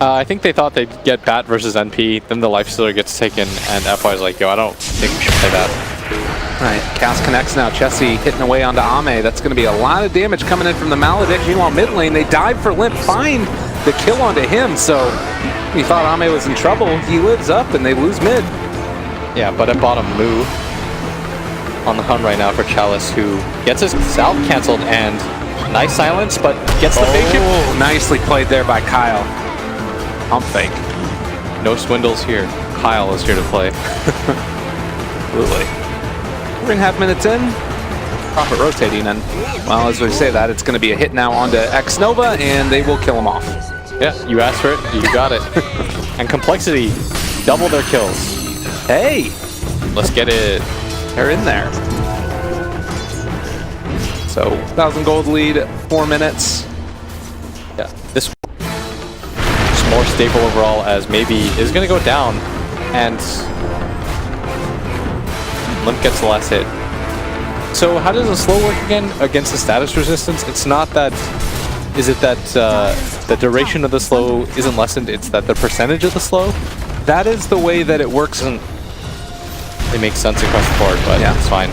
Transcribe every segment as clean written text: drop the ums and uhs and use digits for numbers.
I think they thought they'd get Bat versus NP, then the Lifestealer gets taken, and FY's like, yo, I don't think we should play that. Right, Cast connects now. Chessie hitting away onto Ame. That's going to be a lot of damage coming in from the Maledict. Meanwhile, mid lane, they dive for Limp, find the kill onto him. So we thought Ame was in trouble. He lives up, and they lose mid. Yeah, but at bottom, Moo on the hunt right now for Chalice, who gets his salve canceled, and nice silence, but gets the fake. Nicely played there by Kyle. Pump fake. No swindles here. Kyle is here to play. Absolutely. 3.5 minutes in. Profit rotating, and well, as we say that, it's going to be a hit now onto X-Nova, and they will kill him off. Yeah, you asked for it, you got it. And Complexity, double their kills. Hey! Let's get it. They're in there. So, 1,000 gold lead, 4 minutes. Yeah, this is more stable overall, as maybe is going to go down, and Limp gets the last hit. So how does the slow work again against the status resistance? It's not that, is it that the duration of the slow isn't lessened, it's that the percentage of the slow? That is the way that it works. It makes sense across the board, but yeah, it's fine.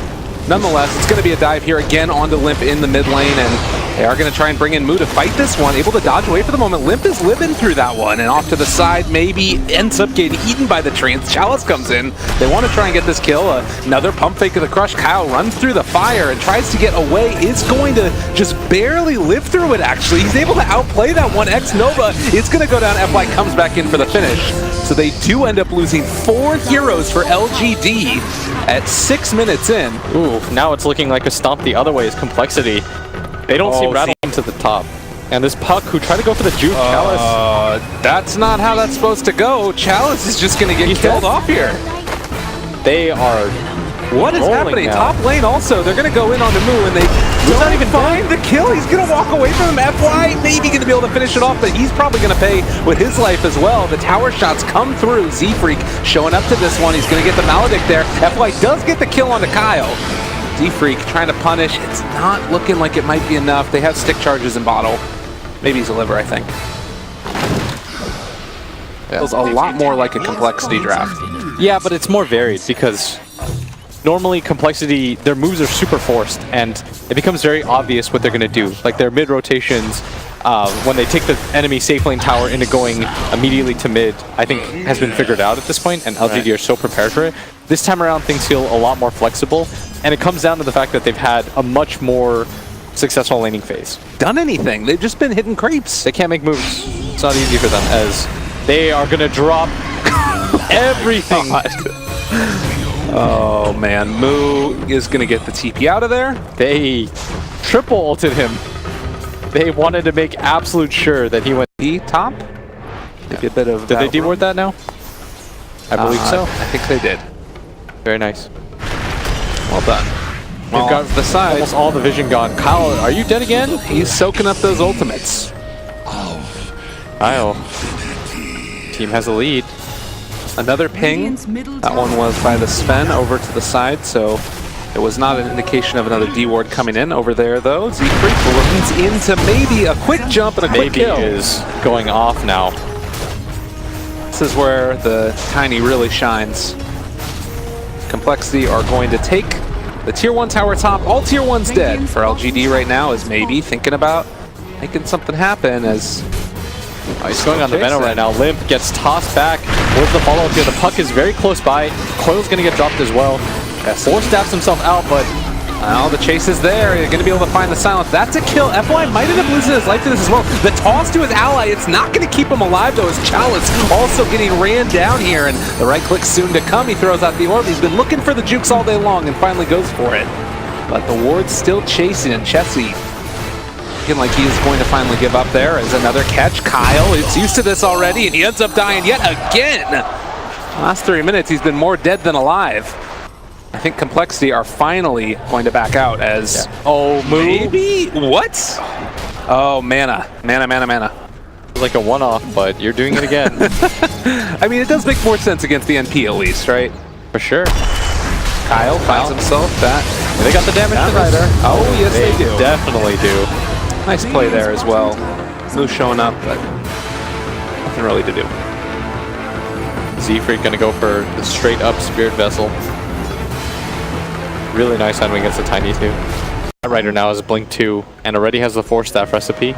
Nonetheless, it's going to be a dive here again onto Limp in the mid lane, and they are going to try and bring in Moo to fight this one. Able to dodge away for the moment. Limp is living through that one, and off to the side, maybe ends up getting eaten by the Trance. Chalice comes in. They want to try and get this kill. Another pump fake of the crush. Kyle runs through the fire and tries to get away. Is going to just barely live through it, actually. He's able to outplay that one. X-Nova is going to go down. FY comes back in for the finish. So they do end up losing 4 heroes for LGD at 6 minutes in. Ooh, now it's looking like a stomp the other way is Complexity. They don't seem rattling to the top. And this Puck, who tried to go for the juke, Chalice. That's not how that's supposed to go. Chalice is just going to get killed off here. They are What is happening? Now. Top lane also. They're going to go in on the Moo, and they don't even find the kill. He's going to walk away from him. FY maybe going to be able to finish it off, but he's probably going to pay with his life as well. The tower shots come through. Z-Freak showing up to this one. He's going to get the Maledict there. FY does get the kill onto Kyle. Z-Freak trying to punish. It's not looking like it might be enough. They have stick charges in bottle. Maybe he's a liver, I think. Feels a lot more like a Complexity draft. Yeah, but it's more varied because normally Complexity, their moves are super forced, and it becomes very obvious what they're going to do. Like their mid rotations, when they take the enemy safe lane tower into going immediately to mid, I think has been figured out at this point, and LGD are so prepared for it. This time around, things feel a lot more flexible, and it comes down to the fact that they've had a much more successful laning phase. Done anything? They've just been hitting creeps. They can't make moves. It's not easy for them, as they are going to drop everything. Oh man, Moo is going to get the TP out of there. They triple ulted him. They wanted to make absolute sure that he went top. Maybe a bit of. Did they deward that now? I believe so. I think they did. Very nice. Well done. Well, got the side. Almost all the vision gone. Kyle, are you dead again? He's soaking up those ultimates. Kyle. Team has a lead. Another ping. That one was by the Sven over to the side, so it was not an indication of another D-ward coming in over there, though. Z-Freak runs into maybe a quick jump and a quick kill. Maybe is going off now. This is where the Tiny really shines. Complexity are going to take the Tier 1 tower top. All Tier 1's dead for LGD right now, is maybe thinking about making something happen as... he's going on the Venom right now. Limp gets tossed back. Where's the follow-up here? The Puck is very close by. Coil's going to get dropped as well. Force stabs himself out, but the chase is there. You're going to be able to find the silence. That's a kill. FY might end up losing his life to this as well. The toss to his ally, it's not going to keep him alive, though, as Chalice also getting ran down here, and the right click soon to come. He throws out the orb. He's been looking for the jukes all day long and finally goes for it. But the ward's still chasing, and Chessie looking like he is going to finally give up there as another catch. Kyle is used to this already, and he ends up dying yet again. Last 3 minutes, he's been more dead than alive. I think Complexity are finally going to back out as... Yeah. Oh, Moo? Maybe? What? Oh, mana. Mana. Like a one-off, but you're doing it again. I mean, it does make more sense against the NP at least, right? For sure. Kyle finds himself that... They got the damage divider. Oh, yes, they do. Definitely do. Nice play there as well. Moo showing up, but nothing really to do. Z-Freak gonna go for the straight up Spirit Vessel. Really nice ending against the Tiny too. That Rider now has Blink 2 and already has the 4-staff recipe.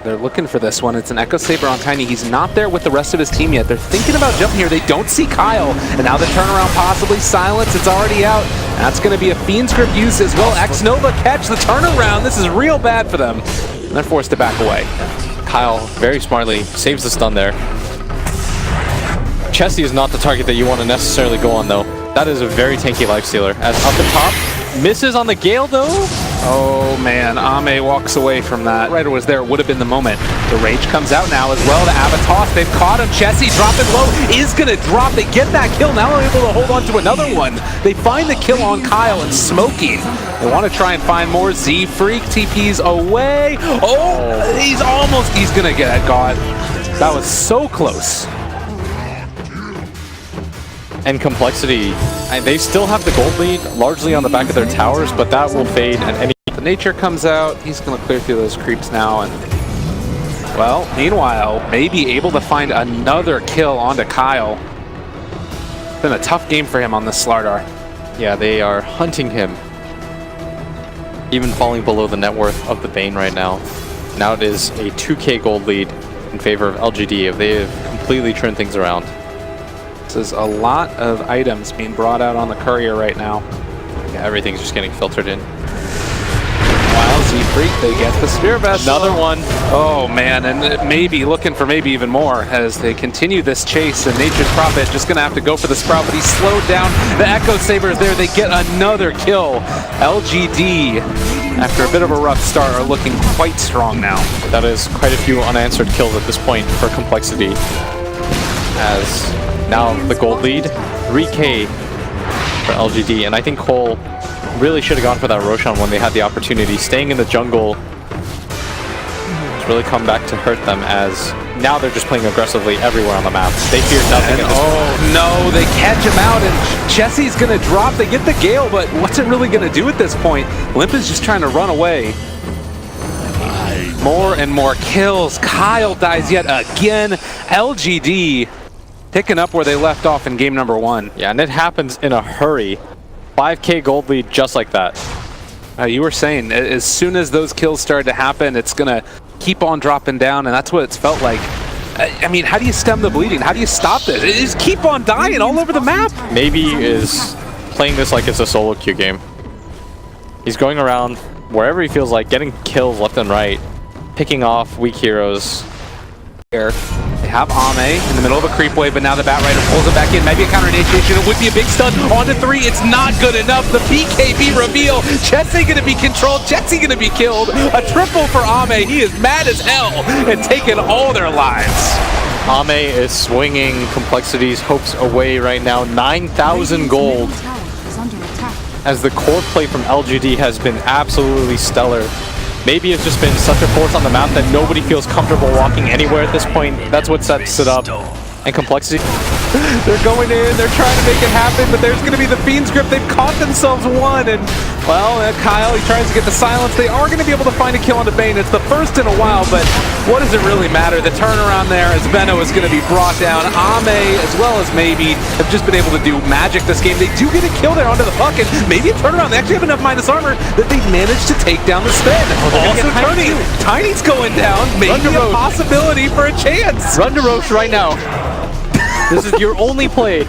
They're looking for this one. It's an Echo Saber on Tiny. He's not there with the rest of his team yet. They're thinking about jumping here. They don't see Kyle. And now the turnaround possibly silence. It's already out. That's going to be a Fiend's Grip use as well. X-Nova catch the turnaround. This is real bad for them. And they're forced to back away. Kyle very smartly saves the stun there. Chessie is not the target that you want to necessarily go on though. That is a very tanky lifestealer. As up the top, misses on the Gale though. Oh man, Ame walks away from that. Rider was there, would have been the moment. The Rage comes out now as well to Avatos. They've caught him. Chessie dropping low, is gonna drop. They get that kill, now they're able to hold on to another one. They find the kill on Kyle and Smokey. They want to try and find more. Z-Freak TP's away. Oh, he's gonna get it, God. That was so close. And Complexity, and they still have the gold lead largely on the back of their towers, but that will fade at any... The Nature comes out, he's going to clear through those creeps now, and well, meanwhile, maybe able to find another kill onto Kyle. It's been a tough game for him on this Slardar. Yeah, they are hunting him. Even falling below the net worth of the Bane right now. Now it is a 2k gold lead in favor of LGD. They have completely turned things around. There's a lot of items being brought out on the courier right now. Yeah, everything's just getting filtered in. While Z-Freak, they get the Spear Vessel. Another one. Oh man, and maybe looking for maybe even more as they continue this chase. And Nature's Prophet just gonna have to go for the Sprout, but he's slowed down. The Echo Saber is there. They get another kill. LGD, after a bit of a rough start, are looking quite strong now. That is quite a few unanswered kills at this point for Complexity. As now the gold lead, 3k for LGD, and I think COL really should have gone for that Roshan when they had the opportunity. Staying in the jungle has really come back to hurt them, as now they're just playing aggressively everywhere on the map. They fear nothing. And oh no, they catch him out, and Chessie's gonna drop. They get the Gale, but what's it really gonna do at this point? Limp is just trying to run away. More and more kills. Kyle dies yet again. LGD picking up where they left off in game number 1. Yeah, and it happens in a hurry. 5k gold lead just like that. You were saying, as soon as those kills started to happen, it's going to keep on dropping down, and that's what it's felt like. I mean, how do you stem the bleeding? How do you stop this? It just keep on dying all over the map. Maybe is playing this like it's a solo queue game. He's going around wherever he feels like, getting kills left and right, picking off weak heroes. Here. They have Ame in the middle of a creep wave, but now the Bat Rider pulls it back in. Maybe a counter initiation. It would be a big stun. On to 3. It's not good enough. The BKB reveal. Chessie going to be controlled. Chessie going to be killed. A triple for Ame. He is mad as hell and taking all their lives. Ame is swinging Complexity's hopes away right now. 9,000 gold. As the core play from LGD has been absolutely stellar. Maybe it's just been such a force on the map that nobody feels comfortable walking anywhere at this point. That's what sets it up. And Complexity, they're going in, they're trying to make it happen, but there's going to be the Fiend's Grip. They've caught themselves one, and well, Kyle, he tries to get the silence. They are going to be able to find a kill on the Bane. It's the first in a while, but what does it really matter? The turnaround there as Benno is going to be brought down. Ame, as well as Maybe, have just been able to do magic this game. They do get a kill there onto the puck, and maybe a turnaround. They actually have enough minus armor that they've managed to take down the spin. Also turning. Tiny's going down. Maybe a possibility for a chance. Run to Roche right now. This is your only play.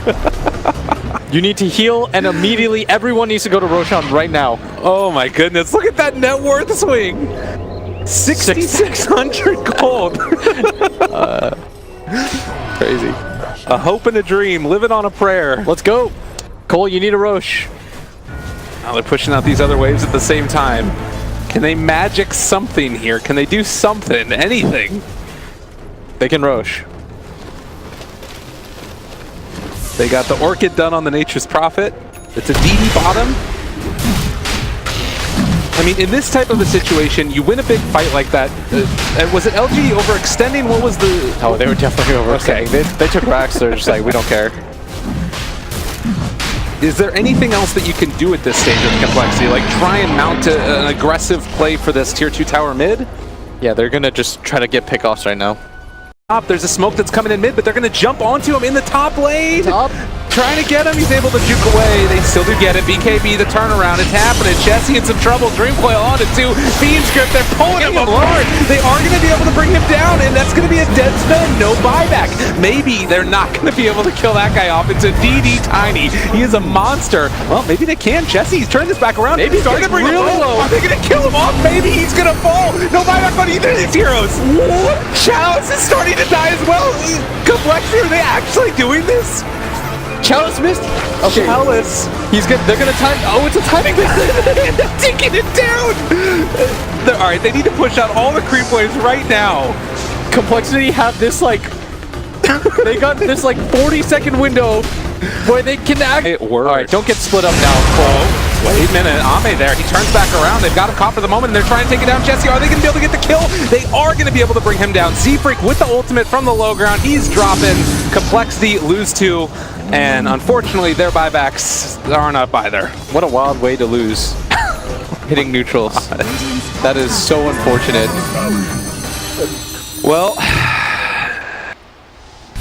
You need to heal, and immediately everyone needs to go to Roshan right now. Oh my goodness, look at that net worth swing. 6,600 gold. Crazy. A hope and a dream, living on a prayer. Let's go. COL, you need a Roche. Now they're pushing out these other waves at the same time. Can they magic something here? Can they do something? Anything? They can Roche. They got the Orchid done on the Nature's Prophet. It's a DD bottom. I mean, in this type of a situation, you win a big fight like that. Was it LG overextending? What was the... Oh, they were definitely overextending. Okay. They took racks. They're just like, we don't care. Is there anything else that you can do at this stage of Complexity? Like try and mount an aggressive play for this tier 2 tower mid? Yeah, they're going to just try to get pickoffs right now. top. There's a smoke that's coming in mid, but they're going to jump onto him in the top lane. Trying to get him, he's able to juke away. They still do get it. BKB, the turnaround, it's happening. Jesse in some trouble. Dreamcoil on it too. Fiend's Grip, they're pulling him apart. They are going to be able to bring him down, and that's going to be a dead spin, no buyback. Maybe they're not going to be able to kill that guy off. It's a DD Tiny. He is a monster. Well, maybe they can. Jesse's turned this back around. Maybe he's starting to bring him low. Are they going to kill him off? Maybe he's going to fall. No buyback on either of these heroes. What? Chalice is starting to die as well. Complexity, are they actually doing this? Chalice missed. Okay. Chalice. He's good. They're gonna time. Oh, it's a timing mix. They end up taking it down. All right, they need to push out all the creep waves right now. Complexity have this like. They got this like 40-second window where they can act. It works. All right, don't get split up now. Oh, wait a minute. Ame there. He turns back around. They've got him caught for the moment, and they're trying to take it down. Jesse, are they going to be able to get the kill? They are going to be able to bring him down. Z-Freak with the ultimate from the low ground. He's dropping. Complexity lose 2. And unfortunately, their buybacks aren't up either. What a wild way to lose. Hitting neutrals. That is so unfortunate. Well,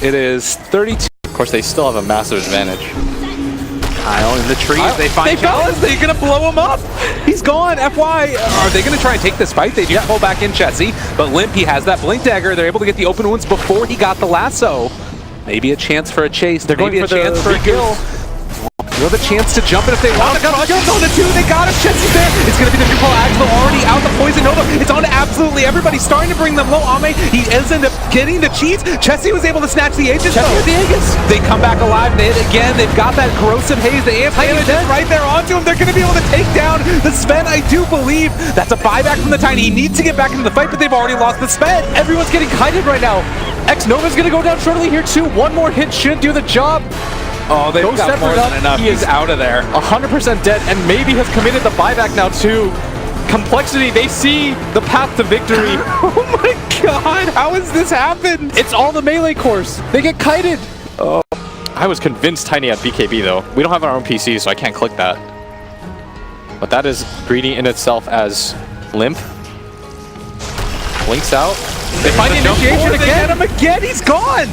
it is 32. Of course, they still have a massive advantage. Kyle in the trees. They find Chalice. They're going to blow him up. He's gone. FY. Are they going to try and take this fight? They do pull back in Jesse. But Limp, he has that Blink Dagger. They're able to get the open wounds before he got the lasso. Maybe a chance for a chase. They're going for a chance for a kill. You have a chance to jump in if they want. They got on the 2. They got him. Jesse's there. It's going to be the Drupal Axel already out. The Poison Nova. It's on to absolutely everybody. Starting to bring them low. Ame, he ends up getting the cheats. Jesse was able to snatch the Aegis. They come back alive. They hit again. They've got that corrosive haze. The amp damage is right there onto him. They're going to be able to take down the Sven. I do believe that's a buyback from the Tiny. He needs to get back into the fight, but they've already lost the Sven. Everyone's getting kited right now. X-Nova's going to go down shortly here too. One more hit should do the job. Oh, they've got more than enough. He is out of there. 100% dead, and maybe has committed the buyback now too. Complexity, they see the path to victory. Oh my god, how has this happened? It's all the melee course. They get kited. Oh, I was convinced Tiny had BKB though. We don't have our own PC, so I can't click that. But that is greedy in itself as Limp. Blinks out. They find the initiation again. They get him again. He's gone.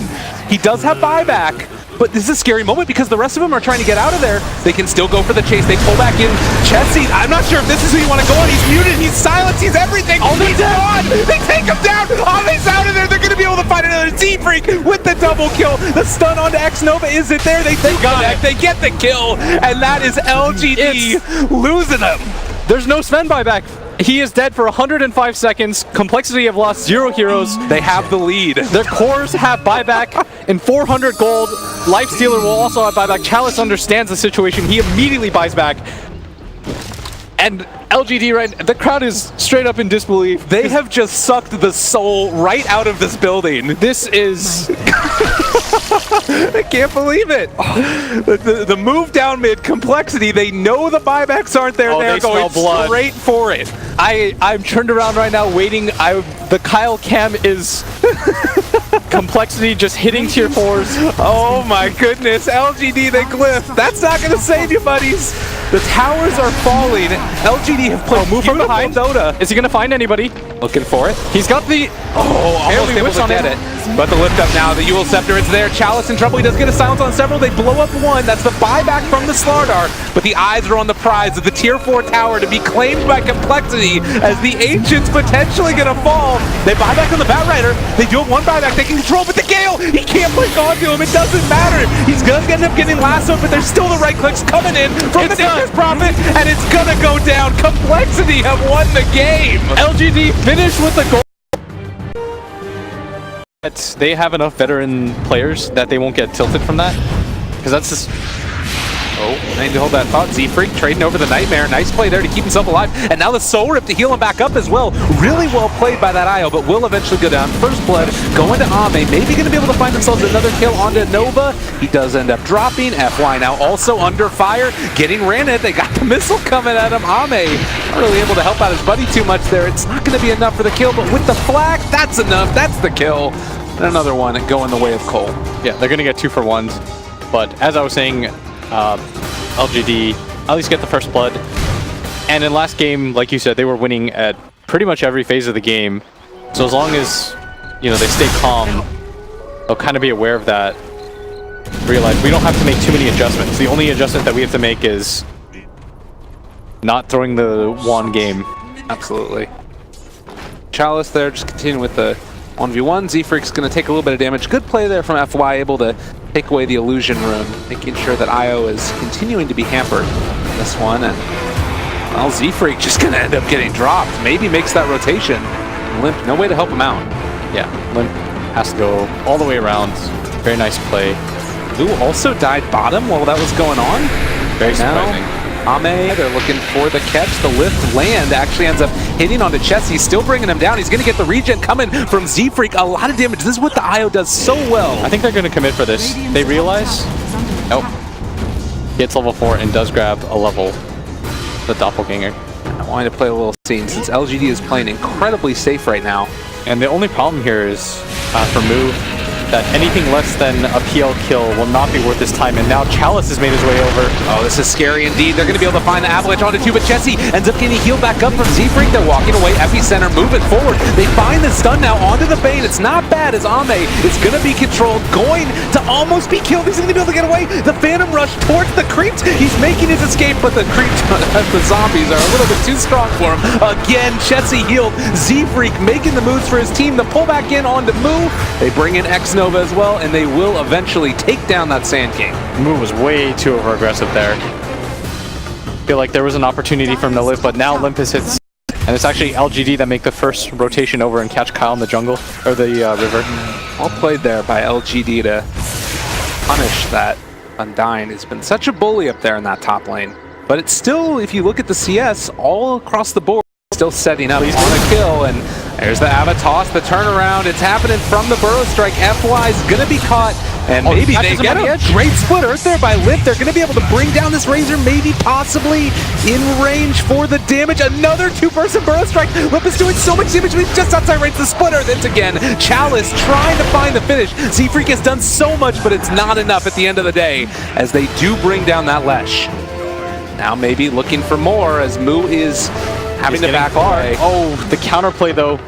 He does have buyback. But this is a scary moment because the rest of them are trying to get out of there. They can still go for the chase. They pull back in. Jesse, I'm not sure if this is who you want to go on. He's muted. He's silenced. He's everything. Oh, he's gone. They take him down. Ame's out of there. They're going to be able to find another Z-Freak with the double kill. The stun onto X-Nova isn't there. They got it. They get the kill. And that is LGD losing them. There's no Sven buyback. He is dead for 105 seconds. Complexity have lost 0 heroes. They have the lead. Their cores have buyback in 400 gold. Lifestealer will also have buyback. Chalice understands the situation. He immediately buys back. And LGD, right, the crowd is straight up in disbelief. They have just sucked the soul right out of this building. This is... I can't believe it. The move down mid, Complexity, they know the buybacks aren't there. They're going straight for it. I'm turned around right now waiting. The Kyle cam is Complexity just hitting tier 4s. Oh my goodness, LGD, they glyph. That's not going to save you, buddies. The towers are falling. LGD have played move from behind. Dota. Is he going to find anybody? Looking for it. He's got the... almost able to get it. But the lift up now, the Eul Scepter is there. Chalice in trouble. He does get a silence on several. They blow up one. That's the buyback from the Slardar. But the eyes are on the prize of the tier 4 tower to be claimed by Complexity as the Ancient's potentially going to fall. They buy back on the Batrider. They do have one buyback they can control, but the Gale, he can't blink onto him. It doesn't matter. He's going to end up getting lassoed, but there's still the right clicks coming in from the Nature's Prophet, and it's going to go down. Complexity have won the game. LGD finished with the goal. They have enough veteran players that they won't get tilted from that, because that's just... Oh, I need to hold that thought. Z-Freak trading over the Nightmare. Nice play there to keep himself alive. And now the Soul Rip to heal him back up as well. Really well played by that IO, but will eventually go down. First blood going to Ame. Maybe going to be able to find themselves another kill onto Nova. He does end up dropping. FY now also under fire. Getting ran at. They got the missile coming at him. Ame not really able to help out his buddy too much there. It's not going to be enough for the kill, but with the flag, that's enough. That's the kill. And another one going the way of COL. Yeah, they're going to get 2-for-1s. But as I was saying, LGD at least get the first blood, and in last game, like you said, they were winning at pretty much every phase of the game. So as long as, you know, they stay calm, they'll kind of be aware of that. Realize we don't have to make too many adjustments. The only adjustment that we have to make is not throwing the wand game. Absolutely. Chalice there, just continuing with the 1v1. Z-Freak's going to take a little bit of damage. Good play there from FY, able to take away the illusion rune, making sure that IO is continuing to be hampered in this one. And well, Z-Freak just going to end up getting dropped. Maybe makes that rotation. Limp, no way to help him out. Yeah, Limp has to go all the way around. Very nice play. Who also died bottom while that was going on. Very surprising. Ame, they're looking for the catch. The lift land actually ends up hitting onto Chessie, still bringing him down. He's going to get the regen coming from Z-Freak. A lot of damage. This is what the IO does so well. I think they're going to commit for this. They realize, nope, gets level 4 and does grab a level, the doppelganger. I wanted to play a little scene since LGD is playing incredibly safe right now. And the only problem here is for Mu, that anything less than a PL kill will not be worth his time, and now Chalice has made his way over. Oh, this is scary indeed. They're going to be able to find the avalanche onto two, but Chessie ends up getting healed back up from Z-Freak. They're walking away. Epicenter moving forward. They find the stun now onto the Bane. It's not bad as Ame is going to be controlled, going to almost be killed. He's going to be able to get away. The Phantom Rush towards the creeps. He's making his escape, but the creeps, the zombies are a little bit too strong for him. Again, Chessie healed. Z-Freak making the moves for his team to pull back in onto Mu. They bring in X-Nova as well, and they will eventually take down that Sand King. Mu was way too over-aggressive there. Feel like there was an opportunity for him to live, but now Olympus hits, and it's actually LGD that make the first rotation over and catch Kyle in the jungle, or the river. All played there by LGD to punish that Undyne. Has been such a bully up there in that top lane. But it's still, if you look at the CS, all across the board, still setting up on a kill, and there's the Avatos, the turnaround. It's happening from the Burrow Strike. FY is going to be caught, and maybe they get a great split earth there by Lip. They're going to be able to bring down this Razor, maybe possibly in range for the damage. Another two-person Burrow Strike. Lip is doing so much damage, but he's just outside range. The split earth hits again. Chalice trying to find the finish. Z-Freak has done so much, but it's not enough at the end of the day, as they do bring down that Lesh. Now maybe looking for more, as Mu is having to back away. Oh, the counterplay though.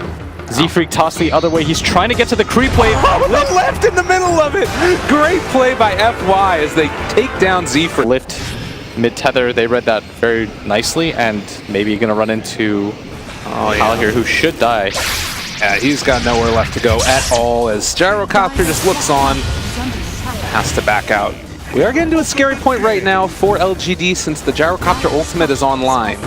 Z-Freak tossed the other way. He's trying to get to the creep wave. Oh, the left in the middle of it. Great play by FY as they take down Z-Freak. Lift mid-tether. They read that very nicely, and maybe going to run into Kyle here, who should die. Yeah, he's got nowhere left to go at all, as Gyrocopter just looks on. Has to back out. We are getting to a scary point right now for LGD since the Gyrocopter ultimate is online.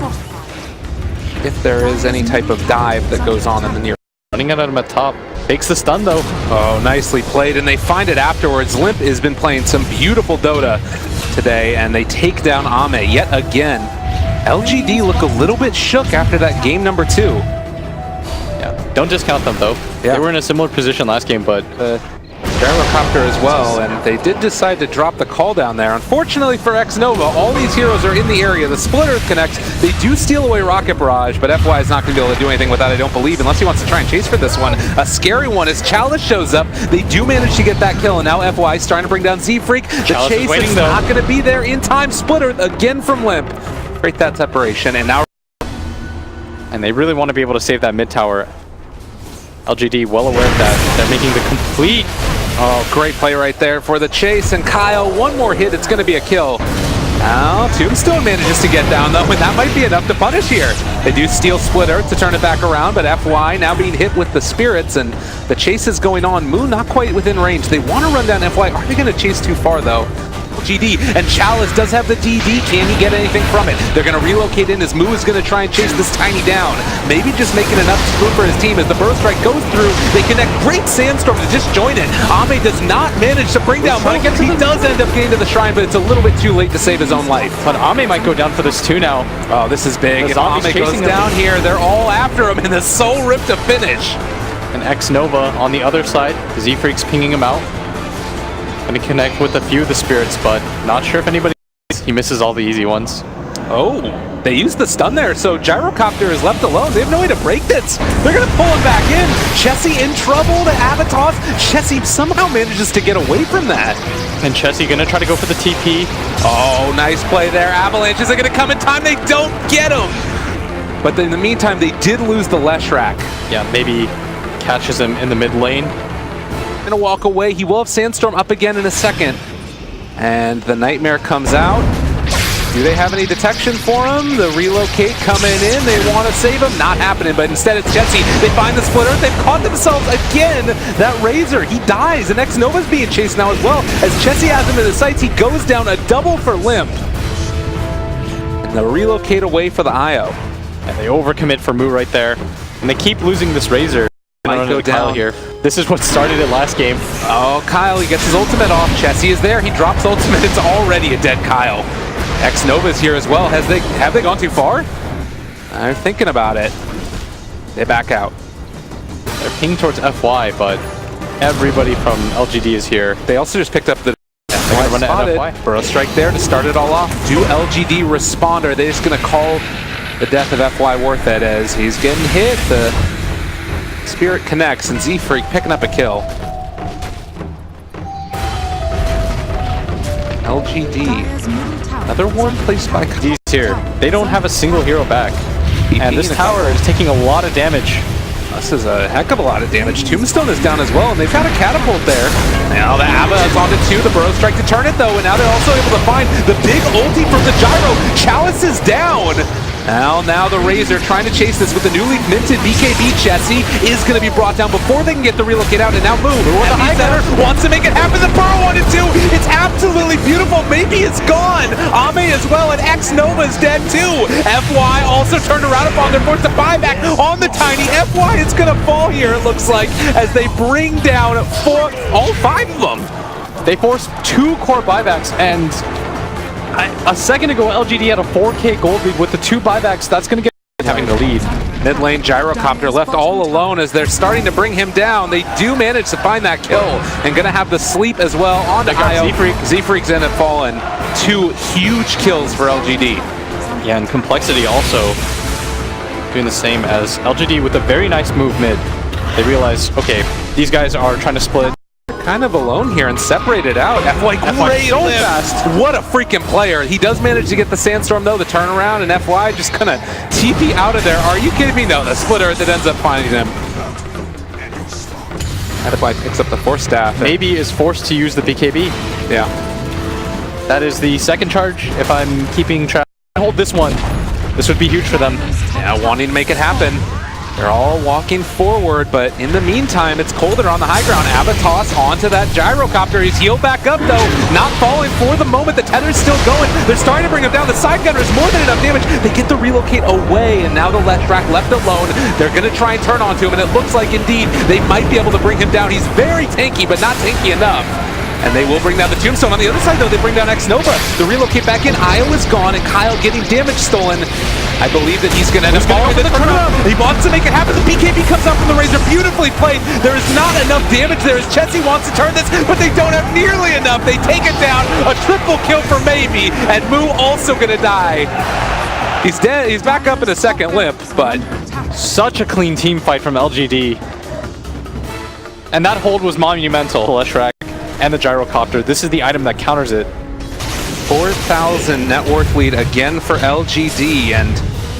If there is any type of dive that goes on in the near. Running at him at top. Takes the stun though. Oh, nicely played, and they find it afterwards. Limp has been playing some beautiful Dota today, and they take down Ame yet again. LGD look a little bit shook after that game number 2. Yeah, don't discount them though. Yeah. They were in a similar position last game, but Gyrocopter as well, and they did decide to drop the call down there. Unfortunately for X-Nova, all these heroes are in the area. The Split Earth connects. They do steal away Rocket Barrage, but FY is not going to be able to do anything with that, I don't believe, unless he wants to try and chase for this one. A scary one as Chalice shows up. They do manage to get that kill, and now FY is trying to bring down Z-Freak. The chase is not going to be there in time. Split Earth again from Limp. Break that separation, and now... And they really want to be able to save that mid tower. LGD well aware of that. They're making the complete... Oh, great play right there for the chase, and Kyle, one more hit, it's going to be a kill. Now, Tombstone manages to get down, though, and that might be enough to punish here. They do steal Split Earth to turn it back around, but FY now being hit with the Spirits, and the chase is going on. Moon not quite within range. They want to run down FY. Are they going to chase too far, though? GD, and Chalice does have the DD. Can he get anything from it? They're going to relocate in as Mu is going to try and chase this Tiny down. Maybe just making enough room for his team as the Burst Strike goes through. They connect. Great Sandstorm to just join it. Ame does not manage to bring down Mu. He does end up getting to the Shrine, but it's a little bit too late to save his own life. But Ame might go down for this too now. Oh, this is big. If Ame goes down here, they're all after him, and the Soul Rip to finish. And X-Nova on the other side. Z-Freak's pinging him out. Going to connect with a few of the Spirits, but not sure if anybody... He misses all the easy ones. Oh, they used the stun there, so Gyrocopter is left alone. They have no way to break this. They're going to pull him back in. Chessie in trouble to Avatos. Chessie somehow manages to get away from that. And Chessie going to try to go for the TP. Oh, nice play there. Avalanches are going to come in time. They don't get him. But in the meantime, they did lose the Leshrac. Yeah, maybe catches him in the mid lane. to walk away. He will have Sandstorm up again in a second. And the Nightmare comes out. Do they have any detection for him? The relocate coming in. They want to save him. Not happening, but instead it's Jesse. They find the splitter. They've caught themselves again. That Razor, he dies. And X-Nova's being chased now as well. As Jesse has him in the sights, he goes down a double for Limp. And the relocate away for the IO. And they overcommit for Moo right there. And they keep losing this Razor. Might go down here. This is what started it last game. Oh, Kyle, he gets his ultimate off. Jesse is there. He drops ultimate. It's already a dead Kyle. X-Nova's here as well. Have they gone too far? I'm thinking about it. They back out. They're pinging towards FY, but everybody from LGD is here. They also just picked up the FY spotted. Burrow strike there to start it all off. Do LGD respond, or are they just going to call the death of FY worth it as he's getting hit? The Spirit connects, and Z-Freak picking up a kill. LGD. Another one placed by D's here. They don't have a single hero back. And this tower is taking a lot of damage. This is a heck of a lot of damage. Tombstone is down as well, and they've got a catapult there. Now the Abba is onto 2. The Burrow strike to turn it, though, and now they're also able to find the big ulti from the Gyro. Chalice is down. Now the Razor trying to chase this with the newly minted BKB. Jesse is going to be brought down before they can get the relocate out, and now Moo with the high center wants to make it happen. The Burrow wanted to. It's absolutely beautiful. Maybe it's gone. Ame as well, and X-Nova is dead too. FY also turned around upon their forced to buyback on the Tiny. FY is going to fall here, it looks like, as they bring down all 5 of them. They forced 2 core buybacks, and a second ago, LGD had a 4K gold lead with the 2 buybacks. That's going to get having the lead. Mid lane Gyrocopter left all alone as they're starting to bring him down. They do manage to find that kill and going to have the sleep as well on the IO. Z-Freak's in and fallen. 2 huge kills for LGD. Yeah, and Complexity also doing the same as LGD with a very nice move mid. They realize, okay, these guys are trying to split. Kind of alone here and separated out. FY great so fast. What a freaking player. He does manage to get the Sandstorm though, the turnaround, and FY just kind of TP out of there. Are you kidding me? No, the splitter that ends up finding him. FY picks up the Force Staff. Maybe is forced to use the BKB. Yeah. That is the second charge if I'm keeping track. Hold this one. This would be huge for them. Yeah, wanting to make it happen. They're all walking forward, but in the meantime, it's colder on the high ground. Abatos onto that Gyrocopter. He's healed back up, though. Not falling for the moment. The tether's still going. They're starting to bring him down. The side gunner is more than enough damage. They get the relocate away, and now the left track left alone. They're going to try and turn onto him, and it looks like, indeed, they might be able to bring him down. He's very tanky, but not tanky enough. And they will bring down the Tombstone. On the other side, though, they bring down X-Nova. The relocate back in. Io is gone, and Kyle getting damage stolen. I believe that he's going to end up falling with the turnaround. He wants to make it happen. The BKB comes out from the Razor. Beautifully played. There is not enough damage there as Chessy wants to turn this, but they don't have nearly enough. They take it down. A triple kill for Maybe, and Moo also going to die. He's dead. He's back up in a second. Limp, but such a clean team fight from LGD. And that hold was monumental. Leshrac and the Gyrocopter. This is the item that counters it. 4,000 net worth lead again for LGD, and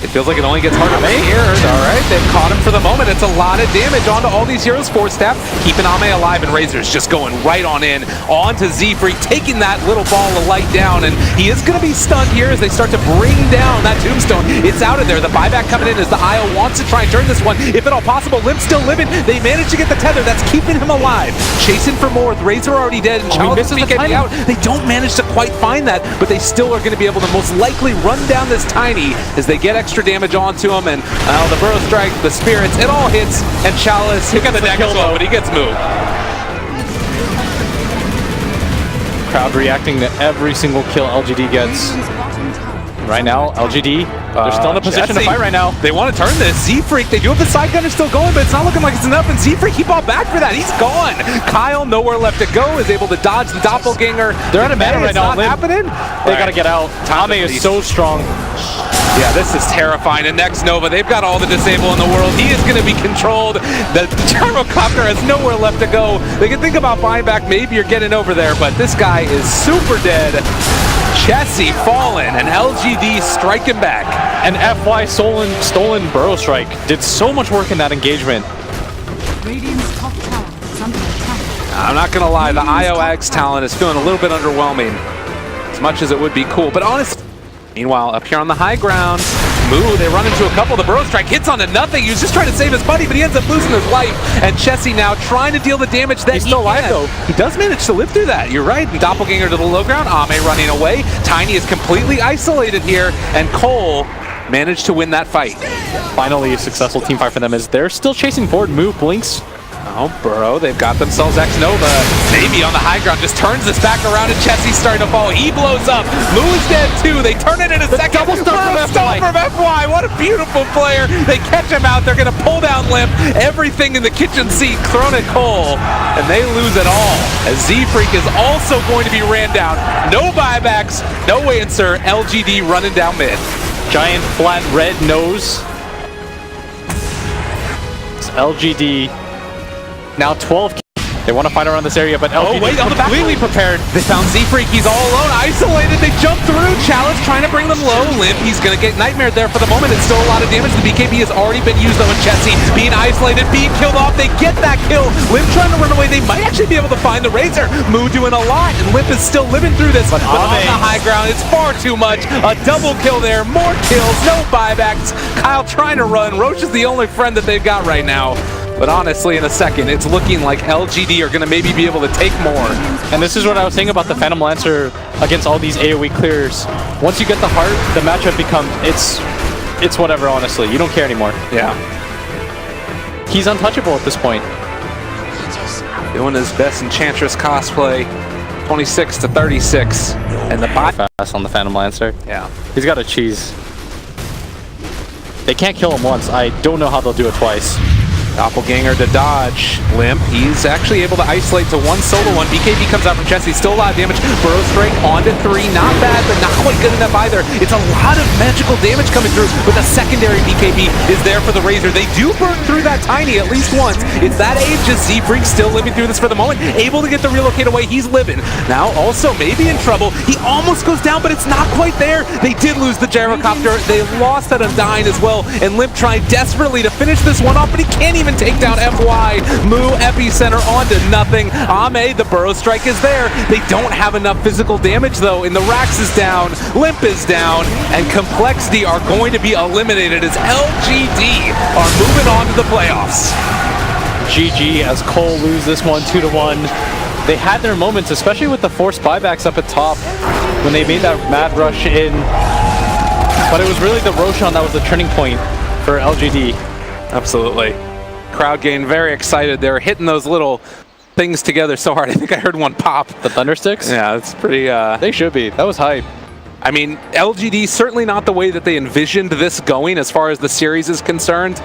it feels like it only gets harder from here. All right, they've caught him for the moment. It's a lot of damage onto all these heroes. Force Staff, keeping Ame alive, and Razor's just going right on in. Onto Z-Freak, taking that little ball of light down, and he is going to be stunned here as they start to bring down that Tombstone. It's out of there. The buyback coming in as the IO wants to try and turn this one. If at all possible, Limp's still living. They manage to get the tether. That's keeping him alive. Chasing for more with Razor already dead, and Chalice is getting out. They don't manage to quite find that, but they still are going to be able to most likely run down this Tiny as they get extra damage onto him, and the Burrow strike, the Spirits, it all hits, and Chalice, he got the deck as well, but he gets moved. Crowd reacting to every single kill LGD gets. Right now, LGD, they're still in a position to fight right now. They want to turn this. Z-Freak, they do have the side gunner still going, but it's not looking like it's enough, and Z-Freak, he bought back for that. He's gone. Kyle, nowhere left to go, is able to dodge the doppelganger. They're out of mana right now. It's not happening. They got to get out. Ame is so strong. Yeah, this is terrifying. And next Nova, they've got all the disable in the world. He is going to be controlled. The Gyrocopter has nowhere left to go. They can think about buying back. Maybe you're getting over there, but this guy is super dead. Chessy fallen, and LGD striking back. And FY stolen Burrow Strike did so much work in that engagement. Radiant's top tower is under attack. I'm not going to lie, the IO Ags talent is feeling a little bit underwhelming, as much as it would be cool. But honestly, meanwhile, up here on the high ground, Moo, they run into a couple. The Burrow Strike hits onto nothing. He was just trying to save his buddy, but he ends up losing his life. And Chessie now trying to deal the damage that he's still alive, though. He does manage to live through that. You're right. And Doppelganger to the low ground. Ame running away. Tiny is completely isolated here. And Cole managed to win that fight. Finally, a successful team fight for them as they're still chasing forward. Moo blinks. Oh, Burrow, they've got themselves X-Nova. Maybe on the high ground, just turns this back around and Chessie's starting to fall. He blows up. Moo is dead too. They turn it in a second. Double stun from FY. What a beautiful player. They catch him out. They're going to pull down Limp. Everything in the kitchen sink thrown at Cole. And they lose it all. As Z-Freak is also going to be ran down. No buybacks, no answer. LGD running down mid. Giant flat red nose. It's LGD. Now 12. They want to fight around this area, but LGD wait, on the back completely prepared. They found Z-Freak. He's all alone, isolated. They jump through. Chalice trying to bring them low. Limp, he's going to get nightmared there for the moment. It's still a lot of damage. The BKB has already been used, though, and Chessie being isolated, being killed off. They get that kill. Limp trying to run away. They might actually be able to find the Razor. Moo doing a lot, and Limp is still living through this. But on the high ground, it's far too much. A double kill there. More kills, no buybacks. Kyle trying to run. Roche is the only friend that they've got right now. But honestly, in a second, it's looking like LGD are going to maybe be able to take more. And this is what I was saying about the Phantom Lancer against all these AoE clears. Once you get the heart, the matchup becomes, it's whatever, honestly. You don't care anymore. Yeah. He's untouchable at this point. Doing his best Enchantress cosplay, 26 to 36. And the buy Fast on the Phantom Lancer. Yeah. He's got a cheese. They can't kill him once. I don't know how they'll do it twice. Doppelganger to dodge. Limp, he's actually able to isolate to one solo one. BKB comes out from Chessie, still a lot of damage. Burrow Strike onto 3, not bad, but not quite good enough either. It's a lot of magical damage coming through, but the secondary BKB is there for the Razor. They do burn through that Tiny at least once. It's that age as Z-Freak still living through this for the moment, able to get the relocate away. He's living. Now also maybe in trouble. He almost goes down, but it's not quite there. They did lose the gyrocopter. They lost that Undying as well, and Limp trying desperately to finish this one off, but he can't even take down FY. Moo epicenter onto nothing. Ame, the Burrow Strike is there. They don't have enough physical damage though, and the Rax is down, Limp is down, and Complexity are going to be eliminated as LGD are moving on to the playoffs. GG as Cole lose this one 2-1. They had their moments, especially with the forced buybacks up at top when they made that mad rush in. But it was really the Roshan that was the turning point for LGD. Absolutely. Crowd getting very excited. They're hitting those little things together so hard. I think I heard one pop. The Thundersticks? Yeah, it's pretty... They should be. That was hype. I mean, LGD certainly not the way that they envisioned this going as far as the series is concerned.